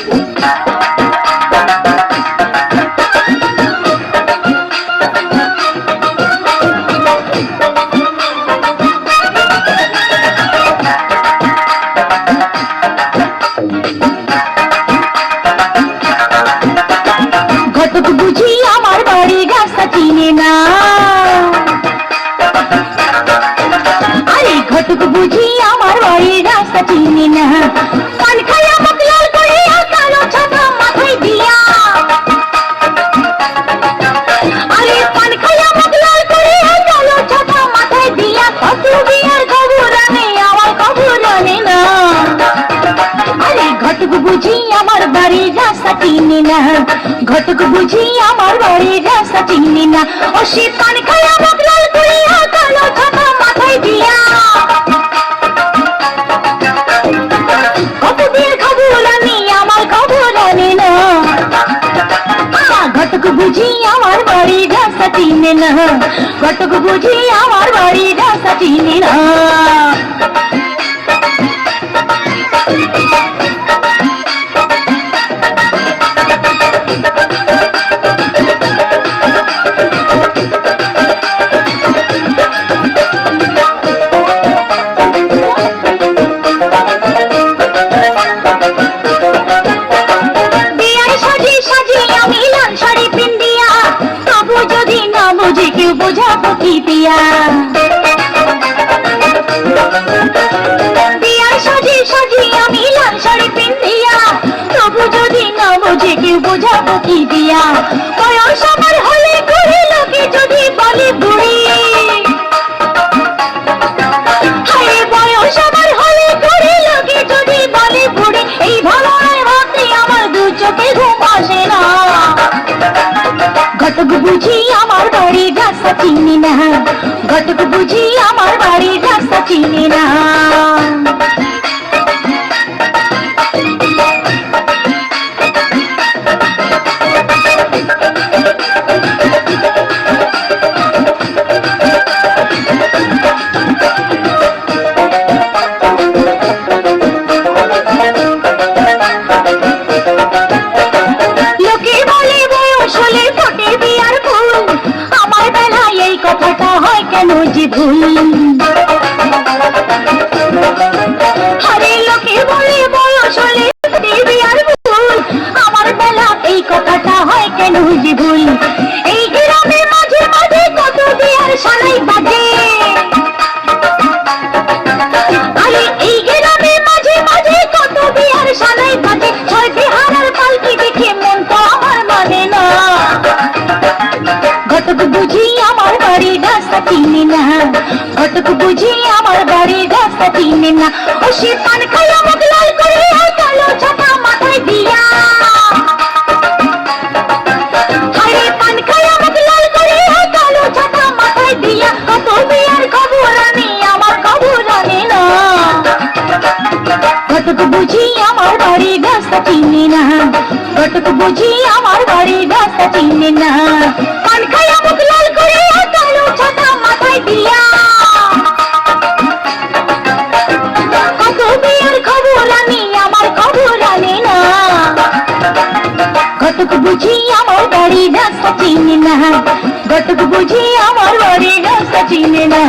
ঘটক বুঝি আমার বাড়ির রাস্তা চিনে না, আরে ঘটক বুঝি আমার বাড়ির রাস্তা চিনে না। পান খাইয়া মুখ লাল করিয়া কালো ছাতা মাথায় দিয়া, আরে পান খাইয়া মুখ লাল করিয়া কালো ছাতা মাথায় দিয়া, কত বিয়ার খবর আনে আমার খবর আনে না। আরে ঘটক বুঝি আমার বাড়ির রাস্তা চিনে না, ঘটক বুঝি আমার বাড়ির রাস্তা চিনে না। ও সে পান খাইয়া মুখ লাল করিয়া কালো ছাতা মাথায় দিয়া, কত বিয়ের খবর আনে আমার খবর আনে না। ঘটক বুঝি আমার বাড়ির রাস্তা চিনে না, ঘটক বুঝি আমার বাড়ির রাস্তা চিনে না। বোঝাবো কি দিয়া, বিয়ার সাজি সাজি আমি লাল শাড়ি পিন্দিয়া, তবু যদি না বোঝে কেউ বোঝাবো কি দিয়া। বয়স আমার হলে ঘুরে লোকে যদি বলে বুড়ি, হায় বয়স আমার হলে ঘুরে লোকে যদি বলে বুড়ি, এই ভাবনায় ভাবতে আমার দু চোখে ঘুম আসে না। ঘটক বুঝি আমার বাড়ির রাস্তা চিনি না, ঘটক বুঝি আমার বাড়ির রাস্তা চিনি না। আরে লোকে বলে বয়স হলে বিয়ার ভুল, আমার বেলা এই কথাটা হয় কেন যে ভুল। এই গ্রামে মাঝে মাঝে কত বিয়ার সানাই বাজে, আরে এই গ্রামে মাঝে মাঝে কত বিয়ার সানাই বাজে। ছয়টি হারার পালকি দেখে মন তো আমার মানে না। ঘটক বুঝি আমার বাড়ির রাস্তা চিনি না, ঘটক বুঝি আমার বাড়ির রাস্তা চিনে না। ও সে পান খাইয়া মুখ লাল করিয়া কালো ছাতা মাথায় দিয়া, আরে পান খাইয়া মুখ লাল করিয়া কালো ছাতা মাথায় দিয়া, কত বিয়ার খবর আনে আমার খবর আনে না। ঘটক বুঝি আমার বাড়ির রাস্তা চিনে না, ঘটক বুঝি আমার বাড়ির রাস্তা চিনে না। পান খাইয়া মুখ লাল করিয়া কালো ছাতা মাথায় দিয়া, কত বিয়ের খবর আনে আমার খবর আনে না। ঘটক বুঝি আমার বাড়ির রাস্তা চিনে না, ঘটক বুঝি আমার বাড়ির রাস্তা চিনে না।